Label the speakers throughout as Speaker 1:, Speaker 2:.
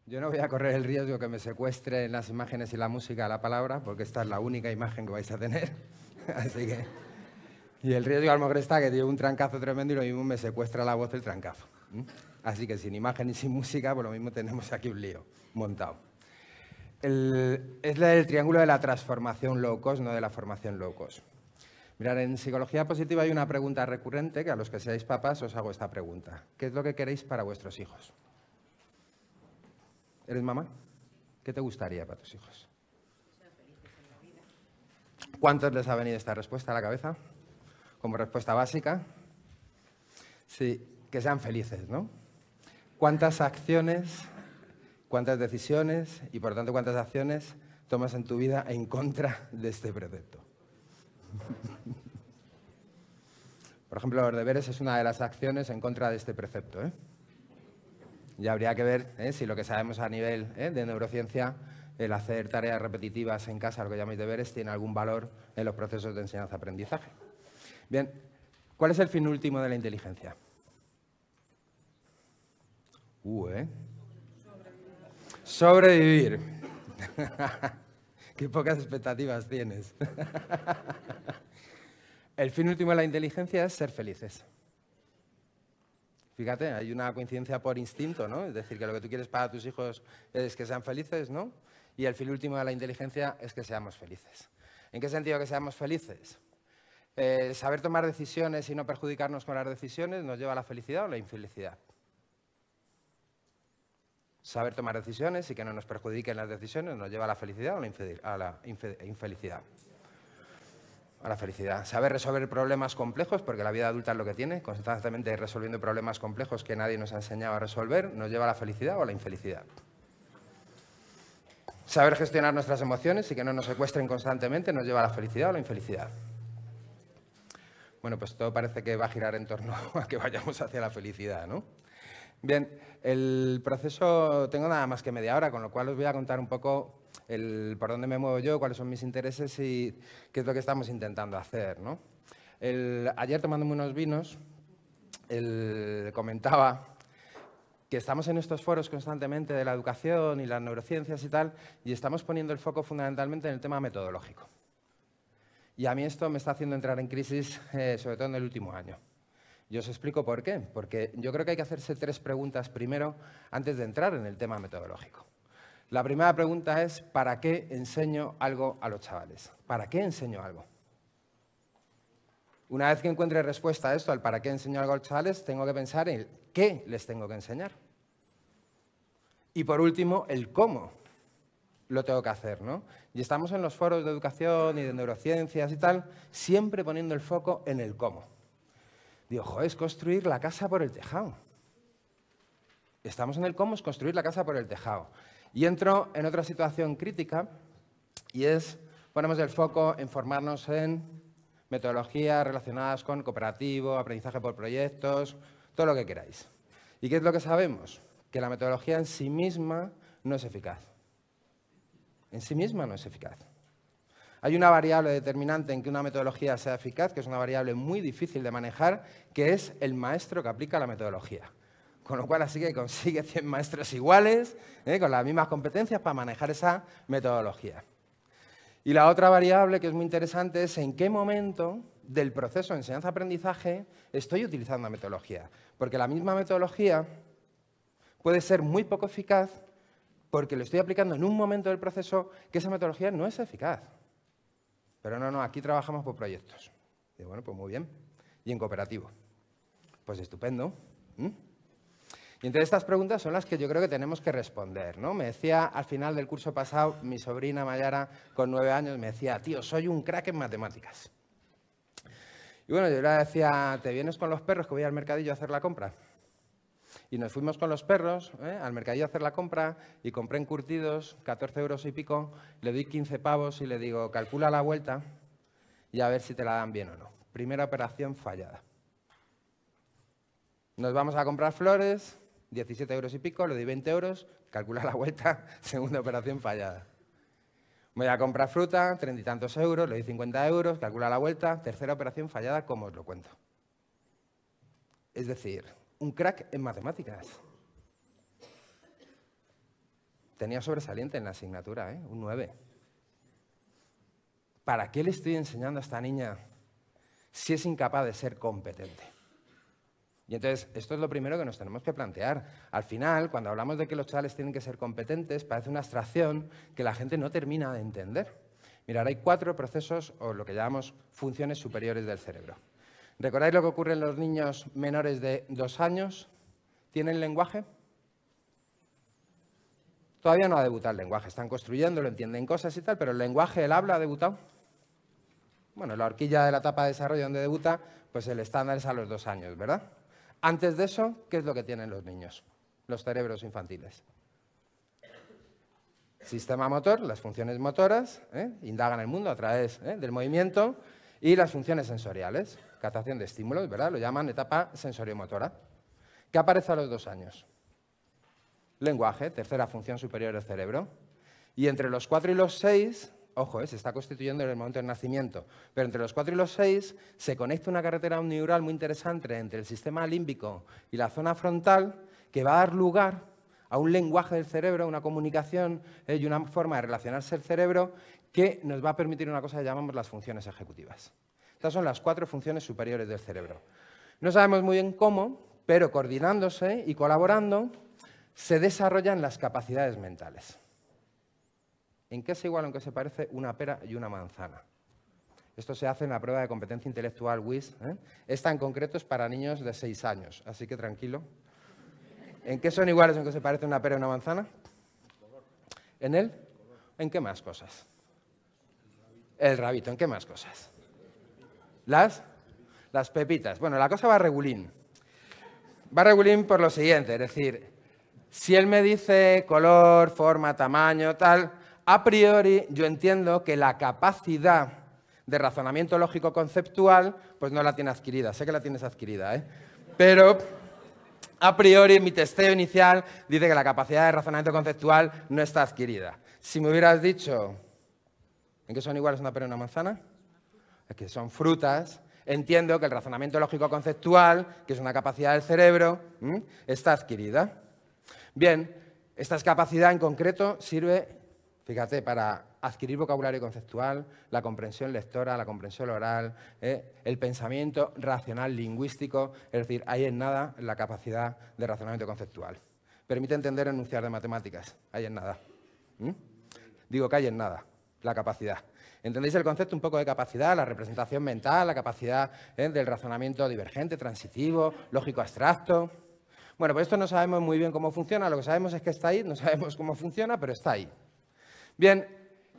Speaker 1: Yo no voy a correr el riesgo que me secuestren las imágenes y la música a la palabra, porque esta es la única imagen que vais a tener. Así que... Y el riesgo a lo mejor está que tiene un trancazo tremendo y lo mismo me secuestra la voz el trancazo. Así que sin imagen y sin música, pues lo mismo tenemos aquí un lío montado. Es el triángulo de la transformación low cost, no de la formación low cost. Mirad, en psicología positiva hay una pregunta recurrente que a los que seáis papás os hago esta pregunta. ¿Qué es lo que queréis para vuestros hijos? ¿Eres mamá? ¿Qué te gustaría para tus hijos? ¿Cuántos les ha venido esta respuesta a la cabeza? Como respuesta básica. Sí, que sean felices, ¿no? ¿Cuántas acciones, cuántas decisiones y, por tanto, cuántas acciones tomas en tu vida en contra de este precepto? Por ejemplo, los deberes es una de las acciones en contra de este precepto, ¿eh? Ya habría que ver si lo que sabemos a nivel de neurociencia, el hacer tareas repetitivas en casa, lo que llamáis deberes, tiene algún valor en los procesos de enseñanza-aprendizaje. Bien, ¿cuál es el fin último de la inteligencia? Sobrevivir. Qué pocas expectativas tienes. El fin último de la inteligencia es ser felices. Fíjate, hay una coincidencia por instinto, ¿no? Es decir, que lo que tú quieres para tus hijos es que sean felices, ¿no? Y el fin último de la inteligencia es que seamos felices. ¿En qué sentido que seamos felices? Saber tomar decisiones y no perjudicarnos con las decisiones nos lleva a la felicidad o la infelicidad. Saber tomar decisiones y que no nos perjudiquen las decisiones nos lleva a la felicidad o a la infelicidad. A la felicidad. Saber resolver problemas complejos, porque la vida adulta es lo que tiene, constantemente resolviendo problemas complejos que nadie nos ha enseñado a resolver, nos lleva a la felicidad o a la infelicidad. Saber gestionar nuestras emociones y que no nos secuestren constantemente nos lleva a la felicidad o a la infelicidad. Bueno, pues todo parece que va a girar en torno a que vayamos hacia la felicidad, ¿no? Bien, el proceso, tengo nada más que media hora, con lo cual os voy a contar un poco por dónde me muevo yo, cuáles son mis intereses y qué es lo que estamos intentando hacer, ¿no? Ayer tomándome unos vinos, comentaba que estamos en estos foros constantemente de la educación y las neurociencias y tal, y estamos poniendo el foco fundamentalmente en el tema metodológico. Y a mí esto me está haciendo entrar en crisis, sobre todo en el último año. Y os explico por qué. Porque yo creo que hay que hacerse 3 preguntas primero antes de entrar en el tema metodológico. La primera pregunta es, ¿para qué enseño algo a los chavales? ¿Para qué enseño algo? Una vez que encuentre respuesta a esto, al para qué enseño algo a los chavales, tengo que pensar en qué les tengo que enseñar. Y por último, el cómo lo tengo que hacer, ¿no? Y estamos en los foros de educación y de neurociencias y tal, siempre poniendo el foco en el cómo. Digo, joder, es construir la casa por el tejado. Estamos en el cómo, es construir la casa por el tejado. Y entro en otra situación crítica y es, ponemos el foco en formarnos en metodologías relacionadas con cooperativo, aprendizaje por proyectos, todo lo que queráis. ¿Y qué es lo que sabemos? Que la metodología en sí misma no es eficaz. En sí misma no es eficaz. Hay una variable determinante en que una metodología sea eficaz, que es una variable muy difícil de manejar, que es el maestro que aplica la metodología. Con lo cual, así que consigue 100 maestros iguales, con las mismas competencias para manejar esa metodología. Y la otra variable que es muy interesante es en qué momento del proceso de enseñanza-aprendizaje estoy utilizando la metodología. Porque la misma metodología puede ser muy poco eficaz porque lo estoy aplicando en un momento del proceso que esa metodología no es eficaz. Pero no, aquí trabajamos por proyectos. Y bueno, pues muy bien. Y en cooperativo. Pues estupendo. Y entonces estas preguntas son las que yo creo que tenemos que responder, ¿no? Me decía al final del curso pasado, mi sobrina Mayara, con 9 años, me decía, tío, soy un crack en matemáticas. Y bueno, yo le decía, ¿te vienes con los perros que voy al mercadillo a hacer la compra? Y nos fuimos con los perros al mercadillo a hacer la compra y compré encurtidos, 14 euros y pico, le doy 15 pavos y le digo, calcula la vuelta y a ver si te la dan bien o no. Primera operación fallada. Nos vamos a comprar flores, 17 euros y pico, le doy 20 euros, calcula la vuelta, segunda operación fallada. Voy a comprar fruta, 30 y tantos euros, le doy 50 euros, calcula la vuelta, tercera operación fallada, ¿cómo os lo cuento? Es decir, un crack en matemáticas. tenía sobresaliente en la asignatura, un 9. ¿Para qué le estoy enseñando a esta niña si es incapaz de ser competente? Y entonces, esto es lo primero que nos tenemos que plantear. Al final, cuando hablamos de que los chavales tienen que ser competentes, parece una abstracción que la gente no termina de entender. Mirad, hay 4 procesos, o lo que llamamos funciones superiores del cerebro. ¿Recordáis lo que ocurre en los niños menores de 2 años? ¿Tienen lenguaje? Todavía no ha debutado el lenguaje, están construyéndolo, entienden cosas y tal, pero el lenguaje, el habla, ¿ha debutado? Bueno, la horquilla de la etapa de desarrollo donde debuta, pues el estándar es a los 2 años, ¿verdad? Antes de eso, ¿qué es lo que tienen los niños, los cerebros infantiles? Sistema motor, las funciones motoras, indagan el mundo a través del movimiento, y las funciones sensoriales, captación de estímulos, ¿verdad? Lo llaman etapa sensoriomotora. ¿Qué aparece a los 2 años? Lenguaje, tercera función superior del cerebro. Y entre los 4 y los 6, ojo, se está constituyendo en el momento del nacimiento, pero entre los 4 y los 6 se conecta una carretera neural muy interesante entre el sistema límbico y la zona frontal que va a dar lugar a un lenguaje del cerebro, una comunicación y una forma de relacionarse el cerebro que nos va a permitir una cosa que llamamos las funciones ejecutivas. Estas son las 4 funciones superiores del cerebro. No sabemos muy bien cómo, pero coordinándose y colaborando se desarrollan las capacidades mentales. ¿En qué es igual o en qué se parece una pera y una manzana? Esto se hace en la prueba de competencia intelectual WIS. Esta en concreto es para niños de 6 años, así que tranquilo. ¿En qué son iguales o en qué se parece una pera y una manzana? ¿En él? ¿En qué más cosas? El rabito, ¿en qué más cosas? Las pepitas. Bueno, la cosa va regulín. Va regulín por lo siguiente, es decir, si él me dice color, forma, tamaño, tal, a priori yo entiendo que la capacidad de razonamiento lógico conceptual pues no la tiene adquirida. Sé que la tienes adquirida, pero a priori mi testeo inicial dice que la capacidad de razonamiento conceptual no está adquirida. Si me hubieras dicho, ¿en qué son iguales una pera y una manzana? Es que son frutas. Entiendo que el razonamiento lógico conceptual, que es una capacidad del cerebro, está adquirida. Bien, esta capacidad en concreto sirve, fíjate, para adquirir vocabulario conceptual, la comprensión lectora, la comprensión oral, el pensamiento racional lingüístico, es decir, hay en nada la capacidad de razonamiento conceptual. Permite entender enunciar de matemáticas, hay en nada. Digo que hay en nada la capacidad. ¿Entendéis el concepto un poco de capacidad? La representación mental, la capacidad del razonamiento divergente, transitivo, lógico abstracto. Bueno, pues esto no sabemos muy bien cómo funciona, lo que sabemos es que está ahí, no sabemos cómo funciona, pero está ahí. Bien,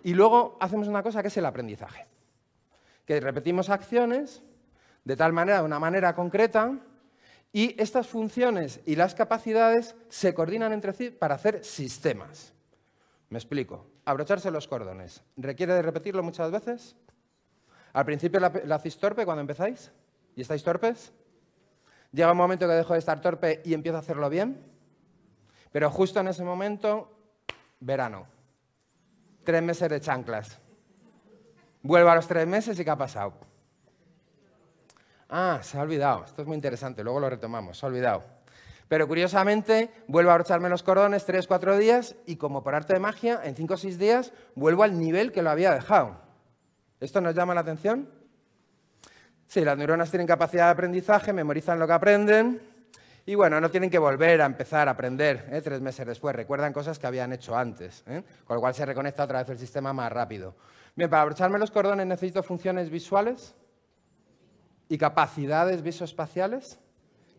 Speaker 1: y luego hacemos una cosa que es el aprendizaje, que repetimos acciones de tal manera, de una manera concreta, y estas funciones y las capacidades se coordinan entre sí para hacer sistemas. Me explico. Abrocharse los cordones. ¿Requiere de repetirlo muchas veces? ¿Al principio la hacéis torpe cuando empezáis? ¿Y estáis torpes? Llega un momento que dejo de estar torpe y empiezo a hacerlo bien, pero justo en ese momento, verano. 3 meses de chanclas. Vuelvo a los 3 meses y ¿qué ha pasado? Ah, se ha olvidado. Esto es muy interesante, luego lo retomamos. Se ha olvidado. Pero curiosamente, vuelvo a abrocharme los cordones 3 o 4 días y como por arte de magia, en 5 o 6 días, vuelvo al nivel que lo había dejado. ¿Esto nos llama la atención? Sí, las neuronas tienen capacidad de aprendizaje, memorizan lo que aprenden y, bueno, no tienen que volver a empezar a aprender 3 meses después. Recuerdan cosas que habían hecho antes, con lo cual se reconecta otra vez el sistema más rápido. Bien, para abrocharme los cordones necesito funciones visuales y capacidades visoespaciales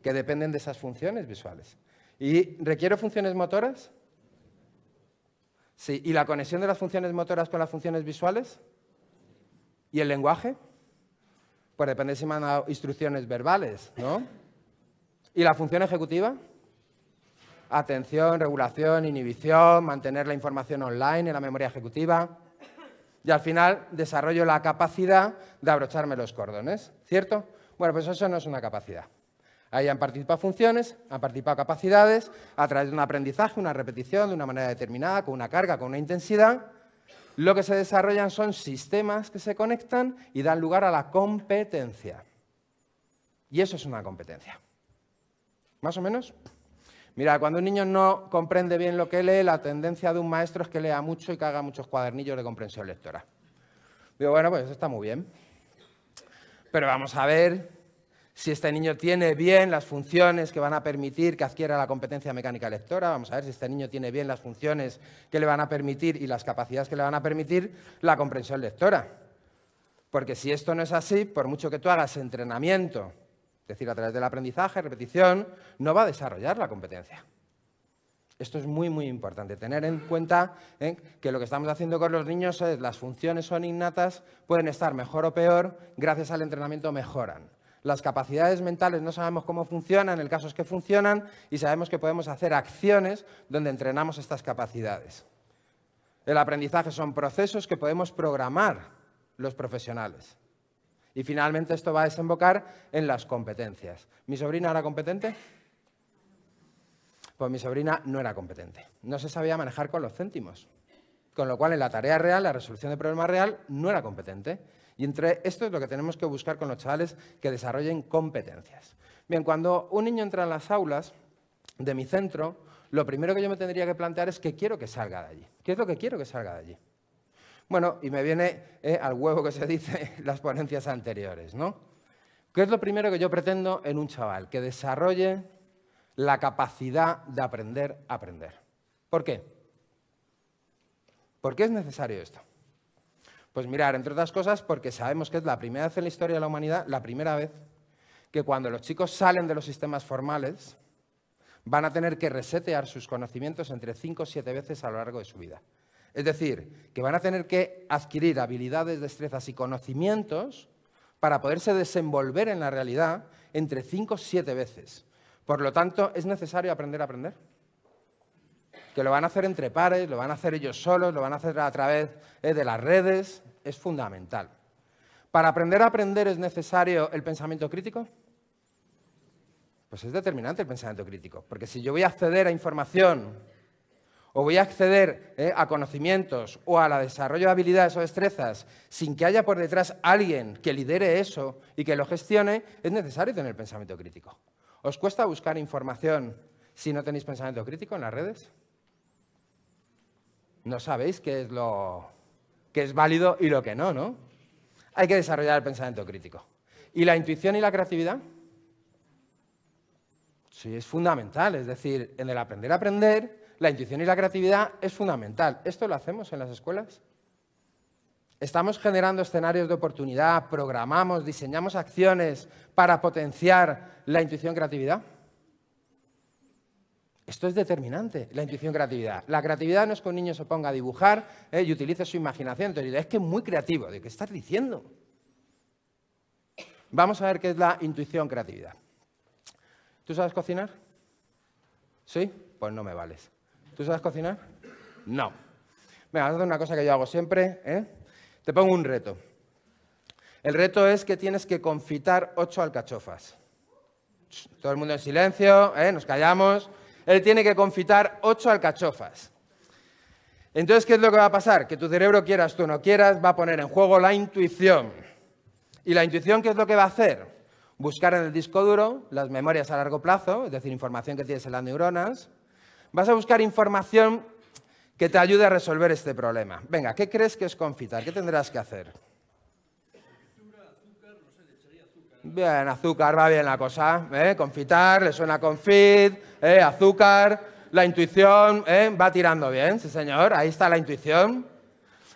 Speaker 1: que dependen de esas funciones visuales. ¿Y requiero funciones motoras? Sí. ¿Y la conexión de las funciones motoras con las funciones visuales? ¿Y el lenguaje? Pues depende si me han dado instrucciones verbales, ¿no? ¿Y la función ejecutiva? Atención, regulación, inhibición, mantener la información online en la memoria ejecutiva. Y al final desarrollo la capacidad de abrocharme los cordones, ¿cierto? Bueno, pues eso no es una capacidad. Ahí han participado funciones, han participado capacidades, a través de un aprendizaje, una repetición, de una manera determinada, con una carga, con una intensidad. Lo que se desarrollan son sistemas que se conectan y dan lugar a la competencia. Y eso es una competencia. ¿Más o menos? Mira, cuando un niño no comprende bien lo que lee, la tendencia de un maestro es que lea mucho y que haga muchos cuadernillos de comprensión lectora. Digo, bueno, pues eso está muy bien. Pero vamos a ver si este niño tiene bien las funciones que van a permitir que adquiera la competencia mecánica lectora. Vamos a ver si este niño tiene bien las funciones que le van a permitir y las capacidades que le van a permitir la comprensión lectora. Porque si esto no es así, por mucho que tú hagas entrenamiento, es decir, a través del aprendizaje, repetición, no va a desarrollar la competencia. Esto es muy, muy importante, tener en cuenta que lo que estamos haciendo con los niños es las funciones son innatas, pueden estar mejor o peor, gracias al entrenamiento mejoran. Las capacidades mentales no sabemos cómo funcionan, el caso es que funcionan y sabemos que podemos hacer acciones donde entrenamos estas capacidades. El aprendizaje son procesos que podemos programar los profesionales. Y finalmente esto va a desembocar en las competencias. ¿Mi sobrina era competente? Pues mi sobrina no era competente. No se sabía manejar con los céntimos. Con lo cual, en la tarea real, la resolución de problema real, no era competente. Y entre esto es lo que tenemos que buscar con los chavales, que desarrollen competencias. Bien, cuando un niño entra en las aulas de mi centro, lo primero que yo me tendría que plantear es qué quiero que salga de allí. ¿Qué es lo que quiero que salga de allí? Bueno, y me viene al huevo que se dice las ponencias anteriores, ¿no? ¿Qué es lo primero que yo pretendo en un chaval? Que desarrolle la capacidad de aprender a aprender. ¿Por qué? ¿Por qué es necesario esto? Pues mirar, entre otras cosas, porque sabemos que es la primera vez en la historia de la humanidad, la primera vez que cuando los chicos salen de los sistemas formales van a tener que resetear sus conocimientos entre 5 o 7 veces a lo largo de su vida. Es decir, que van a tener que adquirir habilidades, destrezas y conocimientos para poderse desenvolver en la realidad entre 5 o 7 veces. Por lo tanto, ¿es necesario aprender a aprender? Que lo van a hacer entre pares, lo van a hacer ellos solos, lo van a hacer a través de las redes, es fundamental. ¿Para aprender a aprender es necesario el pensamiento crítico? Pues es determinante el pensamiento crítico, porque si yo voy a acceder a información o voy a acceder a conocimientos o a la desarrollo de habilidades o destrezas sin que haya por detrás alguien que lidere eso y que lo gestione, es necesario tener pensamiento crítico. ¿Os cuesta buscar información si no tenéis pensamiento crítico en las redes? No sabéis qué es lo que es válido y lo que no, ¿no? Hay que desarrollar el pensamiento crítico. ¿Y la intuición y la creatividad? Sí, es fundamental. Es decir, en el aprender a aprender, la intuición y la creatividad es fundamental. ¿Esto lo hacemos en las escuelas? ¿Estamos generando escenarios de oportunidad, programamos, diseñamos acciones para potenciar la intuición y creatividad? Esto es determinante, la intuición y creatividad. La creatividad no es que un niño se ponga a dibujar y utilice su imaginación. Entonces, es que es muy creativo. ¿De qué estás diciendo? Vamos a ver qué es la intuición creatividad. ¿Tú sabes cocinar? ¿Sí? Pues no me vales. ¿Tú sabes cocinar? No. Venga, vamos a hacer una cosa que yo hago siempre, Te pongo un reto. El reto es que tienes que confitar 8 alcachofas. Todo el mundo en silencio, nos callamos. Él tiene que confitar 8 alcachofas. Entonces, ¿qué es lo que va a pasar? Que tu cerebro, quieras tú o no quieras, va a poner en juego la intuición. ¿Y la intuición qué es lo que va a hacer? Buscar en el disco duro las memorias a largo plazo, es decir, información que tienes en las neuronas. Vas a buscar información que te ayude a resolver este problema. Venga, ¿qué crees que es confitar? ¿Qué tendrás que hacer? Bien, azúcar, va bien la cosa. Confitar, le suena confit, azúcar, la intuición, va tirando bien, sí señor, ahí está la intuición.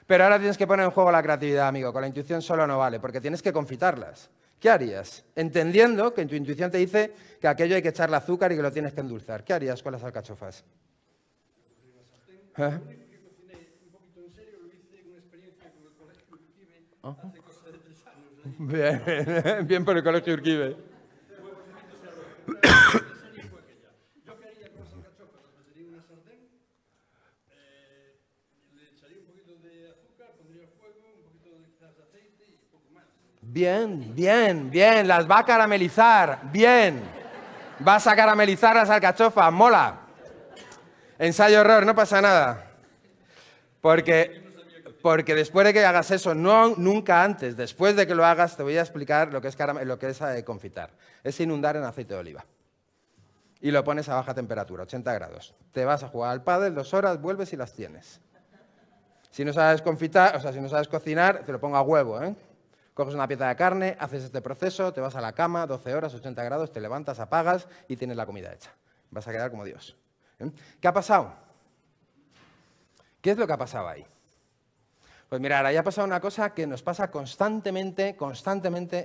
Speaker 1: Pero ahora tienes que poner en juego la creatividad, amigo, con la intuición solo no vale, porque tienes que confitarlas. ¿Qué harías? Entendiendo que en tu intuición te dice que aquello hay que echarle azúcar y que lo tienes que endulzar. ¿Qué harías con las alcachofas? Bien, bien por el colegio Urquibe.
Speaker 2: Yo qué haría con las alcachofas, las metería en una sartén, le echaría un poquito de azúcar, pondría fuego, un poquito quizás de aceite y poco más.
Speaker 1: Bien, bien, bien, las va a caramelizar, bien. Vas a caramelizar las alcachofas, mola. Ensayo-error, no pasa nada. Porque después de que hagas eso, no nunca antes, después de que lo hagas, te voy a explicar lo que es confitar. Es inundar en aceite de oliva. y lo pones a baja temperatura, 80 grados. Te vas a jugar al pádel 2 horas, vuelves y las tienes. Si no sabes confitar, o sea, si no sabes cocinar, te lo pongo a huevo, ¿eh? Coges una pieza de carne, haces este proceso, te vas a la cama, 12 horas, 80 grados, te levantas, apagas y tienes la comida hecha. Vas a quedar como Dios. ¿Eh? ¿Qué ha pasado? ¿Qué es lo que ha pasado ahí? Pues mirad, ahí ha pasado una cosa que nos pasa constantemente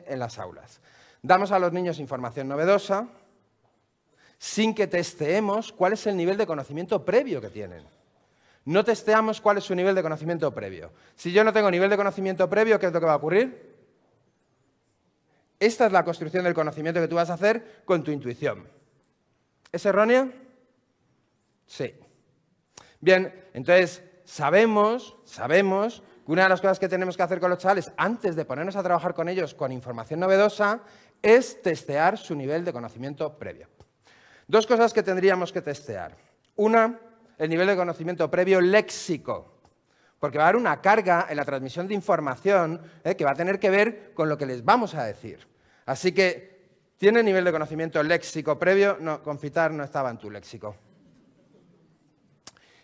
Speaker 1: en las aulas. Damos a los niños información novedosa sin que testeemos cuál es el nivel de conocimiento previo que tienen. No testeamos cuál es su nivel de conocimiento previo. Si yo no tengo nivel de conocimiento previo, ¿qué es lo que va a ocurrir? Esta es la construcción del conocimiento que tú vas a hacer con tu intuición. ¿Es errónea? Sí. Bien, entonces sabemos que una de las cosas que tenemos que hacer con los chavales antes de ponernos a trabajar con ellos con información novedosa es testear su nivel de conocimiento previo. 2 cosas que tendríamos que testear. Una, el nivel de conocimiento previo léxico, porque va a haber una carga en la transmisión de información que va a tener que ver con lo que les vamos a decir. Así que, ¿tiene nivel de conocimiento léxico previo? No, confitar no estaba en tu léxico.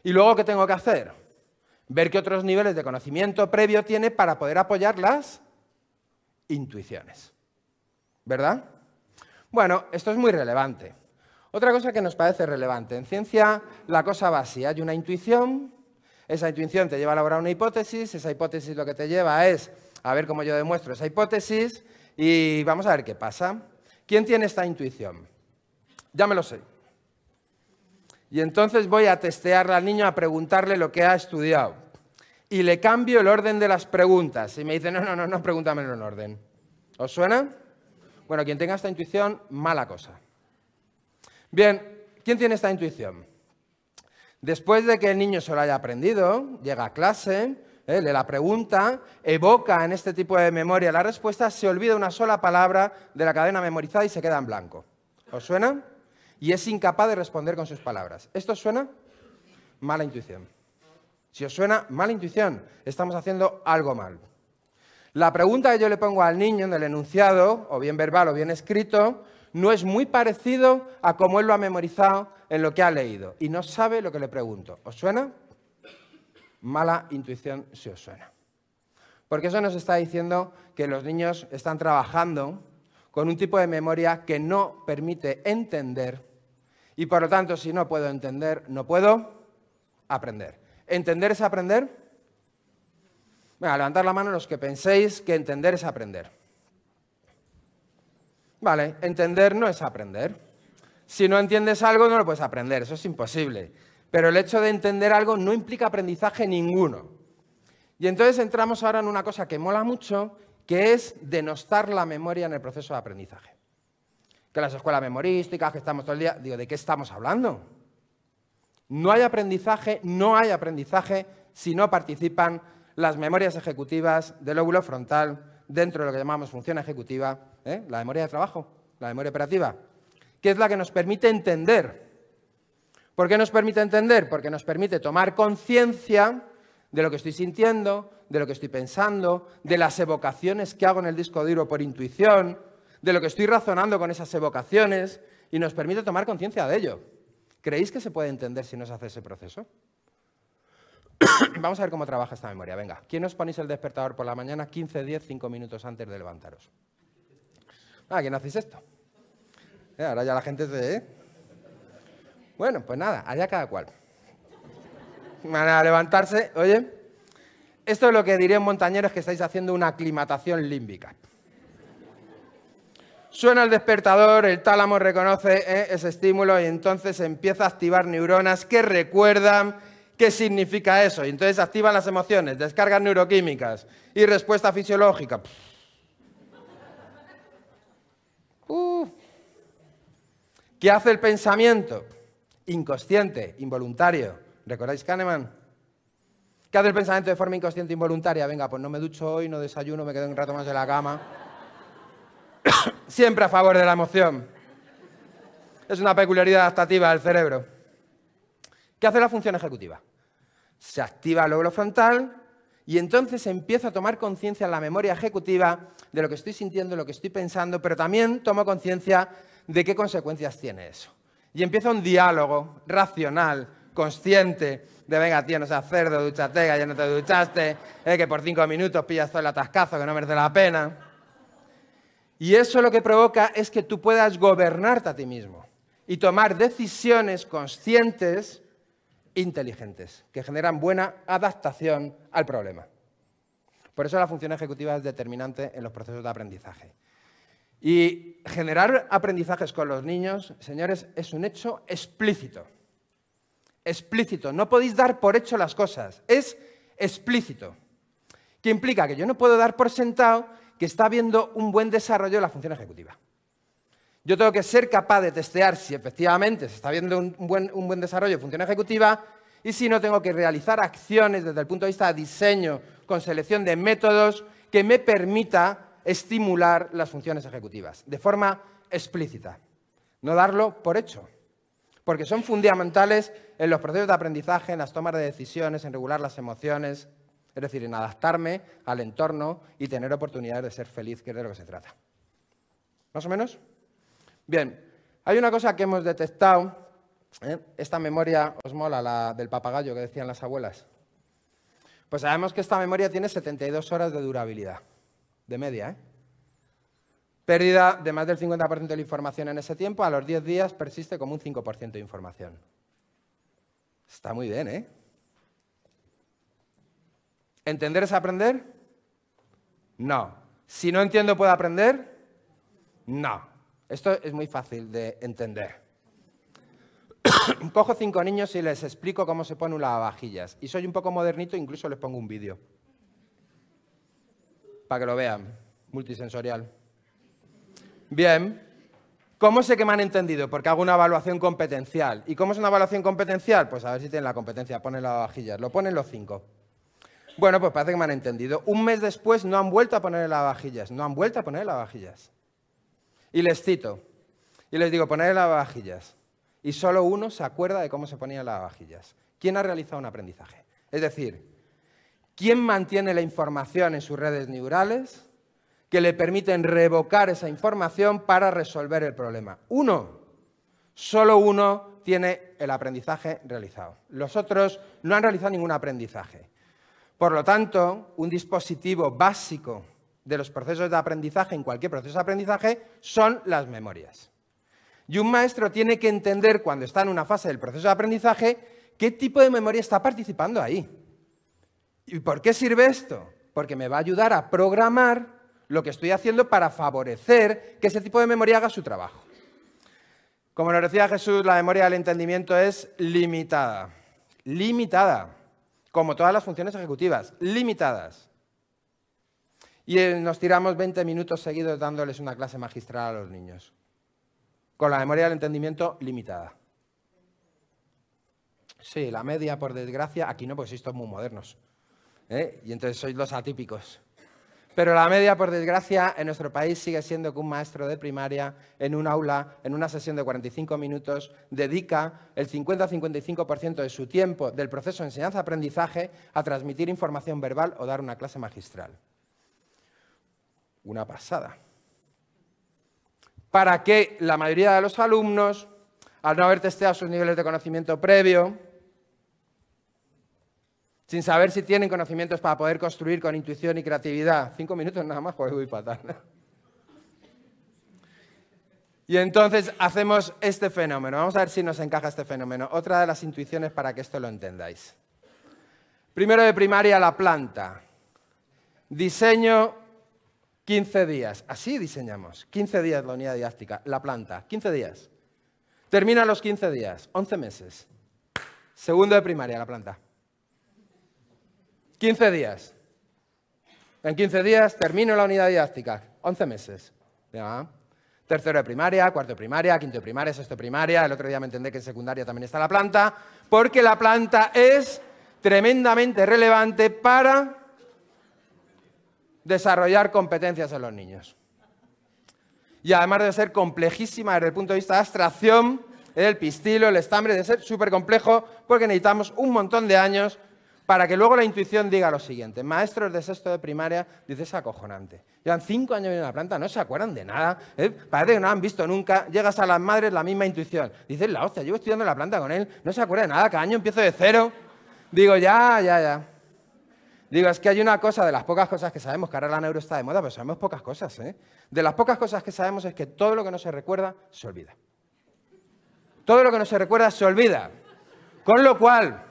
Speaker 1: ¿Y luego qué tengo que hacer? Ver qué otros niveles de conocimiento previo tiene para poder apoyar las intuiciones. ¿Verdad? Bueno, esto es muy relevante. Otra cosa que nos parece relevante. En ciencia la cosa va así. Hay una intuición, esa intuición te lleva a elaborar una hipótesis, esa hipótesis lo que te lleva es a ver cómo yo demuestro esa hipótesis y vamos a ver qué pasa. ¿Quién tiene esta intuición? Ya me lo sé. Y entonces voy a testearle al niño, a preguntarle lo que ha estudiado. Y le cambio el orden de las preguntas. Y me dice, no, pregúntamelo en orden. ¿Os suena? Bueno, quien tenga esta intuición, mala cosa. Bien, ¿quién tiene esta intuición? Después de que el niño se lo haya aprendido, llega a clase, lee la pregunta, evoca en este tipo de memoria la respuesta, se olvida una sola palabra de la cadena memorizada y se queda en blanco. ¿Os suena? Y es incapaz de responder con sus palabras. ¿Esto os suena? Mala intuición. Si os suena mala intuición, estamos haciendo algo mal. La pregunta que yo le pongo al niño en el enunciado, o bien verbal o bien escrito, no es muy parecido a cómo él lo ha memorizado en lo que ha leído. Y no sabe lo que le pregunto. ¿Os suena? Mala intuición si os suena. Porque eso nos está diciendo que los niños están trabajando con un tipo de memoria que no permite entender y, por lo tanto, si no puedo entender, no puedo aprender. ¿Entender es aprender? Venga, levantad la mano los que penséis que entender es aprender. Vale, entender no es aprender. Si no entiendes algo, no lo puedes aprender, eso es imposible. Pero el hecho de entender algo no implica aprendizaje ninguno. Y entonces entramos ahora en una cosa que mola mucho, que es denostar la memoria en el proceso de aprendizaje. Que las escuelas memorísticas, que estamos todo el día... Digo, ¿de qué estamos hablando? No hay aprendizaje si no participan las memorias ejecutivas del lóbulo frontal dentro de lo que llamamos función ejecutiva, la memoria de trabajo, la memoria operativa, que es la que nos permite entender. ¿Por qué nos permite entender? Porque nos permite tomar conciencia de lo que estoy sintiendo, de lo que estoy pensando, de las evocaciones que hago en el disco duro por intuición, de lo que estoy razonando con esas evocaciones, y nos permite tomar conciencia de ello. ¿Creéis que se puede entender si no se hace ese proceso? Vamos a ver cómo trabaja esta memoria. Venga, ¿quién os ponéis el despertador por la mañana 15, 10, 5 minutos antes de levantaros? ¿Quién hacéis esto? Ahora ya la gente se... Bueno, pues nada, allá cada cual. Van a levantarse, oye, esto es lo que diría un montañero, es que estáis haciendo una aclimatación límbica. Suena el despertador, el tálamo reconoce ese estímulo y entonces empieza a activar neuronas que recuerdan qué significa eso. Y entonces activan las emociones, descargas neuroquímicas y respuesta fisiológica. ¿Qué hace el pensamiento? Inconsciente, involuntario. ¿Recordáis Kahneman? ¿Qué hace el pensamiento de forma inconsciente e involuntaria? Venga, pues no me ducho hoy, no desayuno, me quedo un rato más en la cama. Siempre a favor de la emoción. Es una peculiaridad adaptativa del cerebro. ¿Qué hace la función ejecutiva? Se activa el lóbulo frontal y entonces empiezo a tomar conciencia en la memoria ejecutiva de lo que estoy sintiendo, lo que estoy pensando, pero también tomo conciencia de qué consecuencias tiene eso. Y empieza un diálogo racional, consciente, de venga, tío, no seas cerdo, dúchate, que ya no te duchaste, que por 5 minutos pillas todo el atascazo, que no merece la pena. Y eso lo que provoca es que tú puedas gobernarte a ti mismo y tomar decisiones conscientes, inteligentes, que generan buena adaptación al problema. Por eso la función ejecutiva es determinante en los procesos de aprendizaje. Y generar aprendizajes con los niños, señores, es un hecho explícito. Explícito. No podéis dar por hecho las cosas. Es explícito. Que implica que yo no puedo dar por sentado que está habiendo un buen desarrollo de la función ejecutiva. Yo tengo que ser capaz de testear si efectivamente se está viendo un buen desarrollo de función ejecutiva y si no, tengo que realizar acciones desde el punto de vista de diseño con selección de métodos que me permita estimular las funciones ejecutivas de forma explícita. No darlo por hecho, porque son fundamentales en los procesos de aprendizaje, en las tomas de decisiones, en regular las emociones, es decir, en adaptarme al entorno y tener oportunidades de ser feliz, que es de lo que se trata. ¿Más o menos? Bien, hay una cosa que hemos detectado, esta memoria, ¿os mola la del papagayo que decían las abuelas? Pues sabemos que esta memoria tiene 72 horas de durabilidad, de media, Pérdida de más del 50% de la información en ese tiempo, a los 10 días persiste como un 5% de información. Está muy bien, ¿eh? ¿Entender es aprender? No. Si no entiendo, ¿puedo aprender? No. Esto es muy fácil de entender. Cojo 5 niños y les explico cómo se pone un lavavajillas. Y soy un poco modernito, incluso les pongo un vídeo. Para que lo vean. Multisensorial. Bien. ¿Cómo sé que me han entendido? Porque hago una evaluación competencial. ¿Y cómo es una evaluación competencial? Pues a ver si tienen la competencia. Ponen lavavajillas. Lo ponen los 5. Bueno, pues parece que me han entendido. Un mes después no han vuelto a poner lavavajillas. No han vuelto a poner lavavajillas. Y les cito. Y les digo, poned lavavajillas. Y solo uno se acuerda de cómo se ponía lavavajillas. ¿Quién ha realizado un aprendizaje? Es decir, ¿quién mantiene la información en sus redes neurales que le permiten revocar esa información para resolver el problema? Uno. Solo uno tiene el aprendizaje realizado. Los otros no han realizado ningún aprendizaje. Por lo tanto, un dispositivo básico de los procesos de aprendizaje, en cualquier proceso de aprendizaje, son las memorias. Y un maestro tiene que entender, cuando está en una fase del proceso de aprendizaje, qué tipo de memoria está participando ahí. ¿Y por qué sirve esto? Porque me va a ayudar a programar lo que estoy haciendo para favorecer que ese tipo de memoria haga su trabajo. Como nos decía Jesús, la memoria del entendimiento es limitada. Limitada. Como todas las funciones ejecutivas. Limitadas. Y nos tiramos 20 minutos seguidos dándoles una clase magistral a los niños. Con la memoria del entendimiento limitada. Sí, la media, por desgracia, aquí no, pues sois todos muy modernos. Y entonces sois los atípicos. Pero la media, por desgracia, en nuestro país sigue siendo que un maestro de primaria en un aula, en una sesión de 45 minutos, dedica el 50-55% de su tiempo del proceso de enseñanza-aprendizaje a transmitir información verbal o dar una clase magistral. Una pasada. Para que la mayoría de los alumnos, al no haber testeado sus niveles de conocimiento previo, sin saber si tienen conocimientos para poder construir con intuición y creatividad, 5 minutos nada más, porque voy fatal. Y entonces hacemos este fenómeno. Vamos a ver si nos encaja este fenómeno. Otra de las intuiciones para que esto lo entendáis. Primero de primaria, la planta. Diseño 15 días. Así diseñamos. 15 días la unidad didáctica. La planta. 15 días. Termina los 15 días. 11 meses. Segundo de primaria, la planta. 15 días. En 15 días termino la unidad didáctica. 11 meses. ¿Ya? Tercero de primaria, cuarto de primaria, quinto de primaria, sexto de primaria. El otro día me entendé que en secundaria también está la planta, porque la planta es tremendamente relevante para desarrollar competencias en los niños. Y además de ser complejísima desde el punto de vista de abstracción, el pistilo, el estambre, de ser súper complejo, porque necesitamos un montón de años para que luego la intuición diga lo siguiente. Maestros de sexto de primaria, dice, es acojonante. Llevan 5 años en la planta, no se acuerdan de nada, parece que no han visto nunca. Llegas a las madres, la misma intuición. Dices, la hostia, llevo estudiando en la planta con él, no se acuerda de nada, cada año empiezo de cero. Digo, ya. Digo, es que hay una cosa, de las pocas cosas que sabemos, que ahora la neuro está de moda, pero sabemos pocas cosas, ¿eh? De las pocas cosas que sabemos es que todo lo que no se recuerda, se olvida. Todo lo que no se recuerda, se olvida. Con lo cual,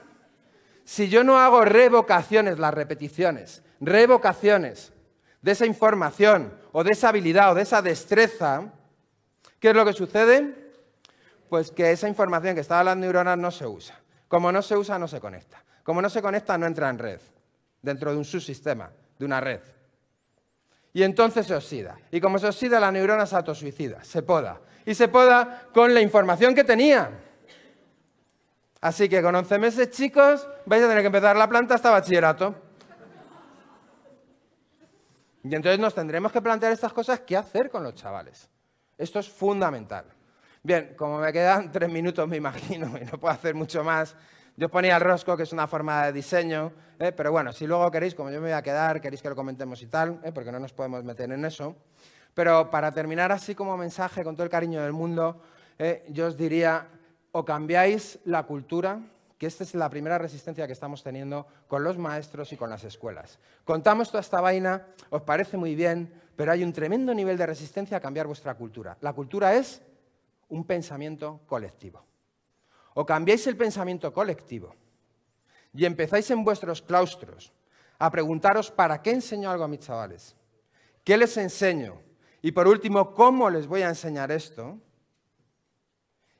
Speaker 1: si yo no hago revocaciones, las repeticiones, revocaciones de esa información, o de esa habilidad, o de esa destreza, ¿qué es lo que sucede? Pues que esa información que estaba en las neuronas no se usa. Como no se usa, no se conecta. Como no se conecta, no entra en red, dentro de un subsistema, de una red. Y entonces se oxida. Y como se oxida, la neurona se autosuicida, se poda. Y se poda con la información que tenía. Así que con 11 meses, chicos, vais a tener que empezar la planta hasta bachillerato. Y entonces nos tendremos que plantear estas cosas, ¿qué hacer con los chavales? Esto es fundamental. Bien, como me quedan 3 minutos, me imagino, y no puedo hacer mucho más, yo os ponía el rosco, que es una forma de diseño, pero bueno, si luego queréis, como yo me voy a quedar, queréis que lo comentemos y tal, porque no nos podemos meter en eso. Pero para terminar así como mensaje, con todo el cariño del mundo, yo os diría, o cambiáis la cultura, que esta es la primera resistencia que estamos teniendo con los maestros y con las escuelas. Contamos toda esta vaina, os parece muy bien, pero hay un tremendo nivel de resistencia a cambiar vuestra cultura. La cultura es un pensamiento colectivo. O cambiáis el pensamiento colectivo y empezáis en vuestros claustros a preguntaros ¿para qué enseño algo a mis chavales? ¿Qué les enseño? Y por último, ¿cómo les voy a enseñar esto?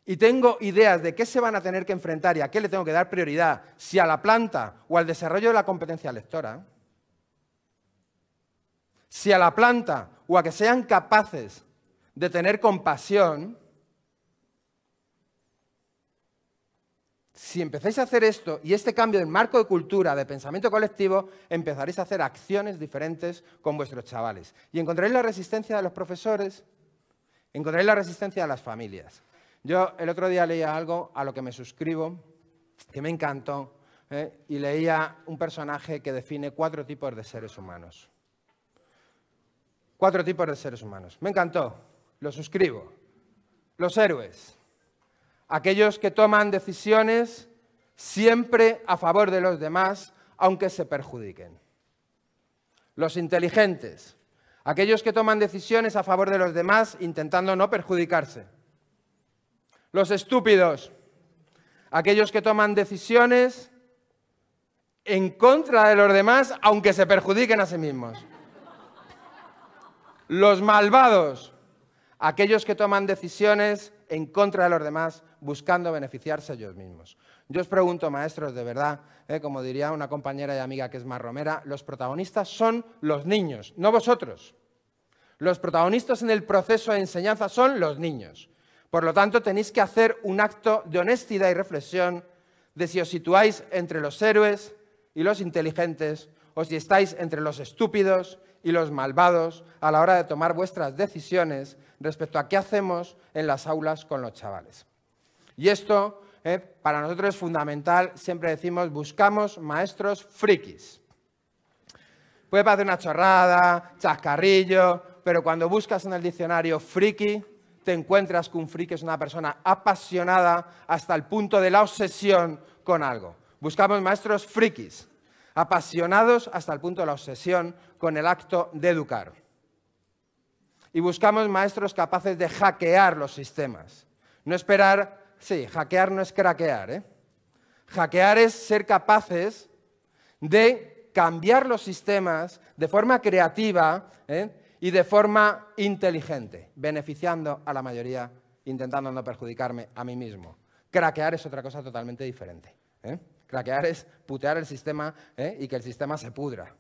Speaker 1: Y tengo ideas de qué se van a tener que enfrentar y a qué le tengo que dar prioridad, si a la planta o al desarrollo de la competencia lectora, si a la planta o a que sean capaces de tener compasión. Si empezáis a hacer esto y este cambio del marco de cultura, de pensamiento colectivo, empezaréis a hacer acciones diferentes con vuestros chavales. Y encontraréis la resistencia de los profesores, encontraréis la resistencia de las familias. Yo el otro día leía algo a lo que me suscribo, que me encantó, y leía un personaje que define 4 tipos de seres humanos. 4 tipos de seres humanos. Me encantó, lo suscribo. Los héroes. Aquellos que toman decisiones siempre a favor de los demás, aunque se perjudiquen. Los inteligentes. Aquellos que toman decisiones a favor de los demás, intentando no perjudicarse. Los estúpidos. Aquellos que toman decisiones en contra de los demás, aunque se perjudiquen a sí mismos. Los malvados. Aquellos que toman decisiones en contra de los demás, buscando beneficiarse ellos mismos. Yo os pregunto, maestros, de verdad, como diría una compañera y amiga que es más romera, los protagonistas son los niños, no vosotros. Los protagonistas en el proceso de enseñanza son los niños. Por lo tanto, tenéis que hacer un acto de honestidad y reflexión de si os situáis entre los héroes y los inteligentes, o si estáis entre los estúpidos y los malvados a la hora de tomar vuestras decisiones respecto a qué hacemos en las aulas con los chavales. Y esto, para nosotros es fundamental, siempre decimos, buscamos maestros frikis. Puede parecer una chorrada, chascarrillo, pero cuando buscas en el diccionario friki, te encuentras que un friki es una persona apasionada hasta el punto de la obsesión con algo. Buscamos maestros frikis, apasionados hasta el punto de la obsesión con el acto de educar. Y buscamos maestros capaces de hackear los sistemas. No esperar, sí, hackear no es craquear, Hackear es ser capaces de cambiar los sistemas de forma creativa, y de forma inteligente, beneficiando a la mayoría, intentando no perjudicarme a mí mismo. Craquear es otra cosa totalmente diferente. Craquear es putear el sistema y que el sistema se pudra.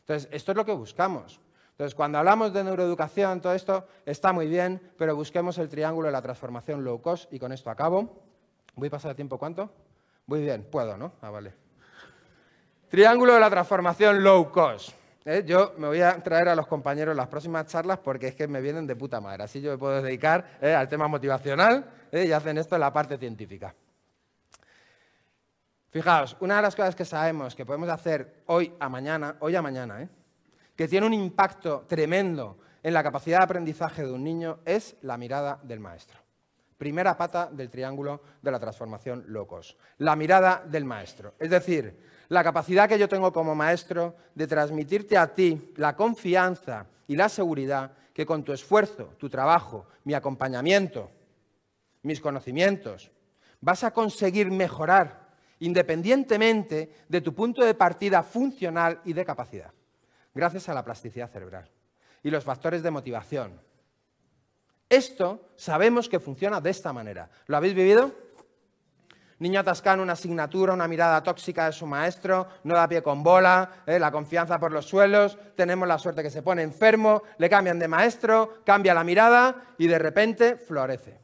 Speaker 1: Entonces, esto es lo que buscamos. Entonces, cuando hablamos de neuroeducación, todo esto está muy bien, pero busquemos el triángulo de la transformación low cost, y con esto acabo. ¿Voy a pasar de tiempo cuánto? Muy bien, puedo, ¿no? Ah, vale. Triángulo de la transformación low cost. Yo me voy a traer a los compañeros las próximas charlas porque es que me vienen de puta madre. Así yo me puedo dedicar al tema motivacional y hacen esto en la parte científica. Fijaos, una de las cosas que sabemos que podemos hacer hoy a mañana, que tiene un impacto tremendo en la capacidad de aprendizaje de un niño, es la mirada del maestro. Primera pata del triángulo de la transformación low-cost. La mirada del maestro. Es decir, la capacidad que yo tengo como maestro de transmitirte a ti la confianza y la seguridad que con tu esfuerzo, tu trabajo, mi acompañamiento, mis conocimientos, vas a conseguir mejorar independientemente de tu punto de partida funcional y de capacidad, gracias a la plasticidad cerebral y los factores de motivación. Esto sabemos que funciona de esta manera. ¿Lo habéis vivido? Niño atascado en una asignatura, una mirada tóxica de su maestro, no da pie con bola, la confianza por los suelos, tenemos la suerte que se pone enfermo, le cambian de maestro, cambia la mirada y de repente florece.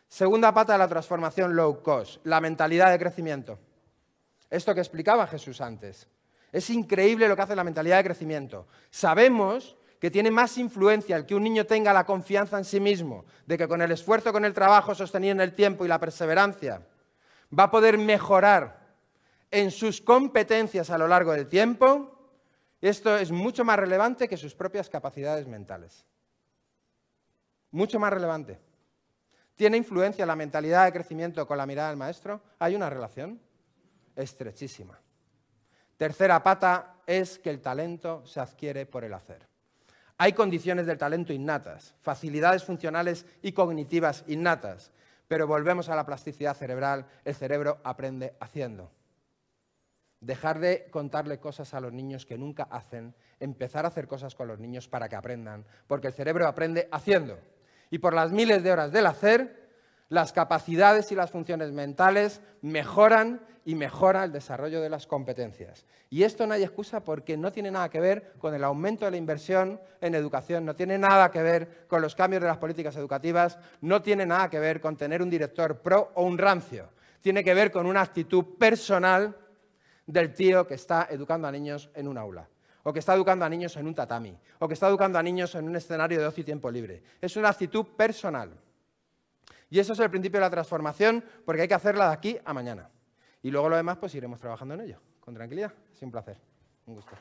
Speaker 1: Segunda pata de la transformación low cost, la mentalidad de crecimiento. Esto que explicaba Jesús antes. Es increíble lo que hace la mentalidad de crecimiento. Sabemos que tiene más influencia el que un niño tenga la confianza en sí mismo, de que con el esfuerzo, con el trabajo sostenido en el tiempo y la perseverancia, va a poder mejorar en sus competencias a lo largo del tiempo. Esto es mucho más relevante que sus propias capacidades mentales. Mucho más relevante. ¿Tiene influencia la mentalidad de crecimiento con la mirada del maestro? ¿Hay una relación? Estrechísima. Tercera pata es que el talento se adquiere por el hacer. Hay condiciones del talento innatas, facilidades funcionales y cognitivas innatas, pero volvemos a la plasticidad cerebral, el cerebro aprende haciendo. Dejar de contarle cosas a los niños que nunca hacen, empezar a hacer cosas con los niños para que aprendan, porque el cerebro aprende haciendo. Y por las miles de horas del hacer, las capacidades y las funciones mentales mejoran y mejora el desarrollo de las competencias. Y esto no hay excusa porque no tiene nada que ver con el aumento de la inversión en educación, no tiene nada que ver con los cambios de las políticas educativas, no tiene nada que ver con tener un director pro o un rancio. Tiene que ver con una actitud personal del tío que está educando a niños en un aula, o que está educando a niños en un tatami, o que está educando a niños en un escenario de ocio y tiempo libre. Es una actitud personal. Y eso es el principio de la transformación, porque hay que hacerla de aquí a mañana. Y luego lo demás, pues iremos trabajando en ello, con tranquilidad. Es un placer. Un gusto.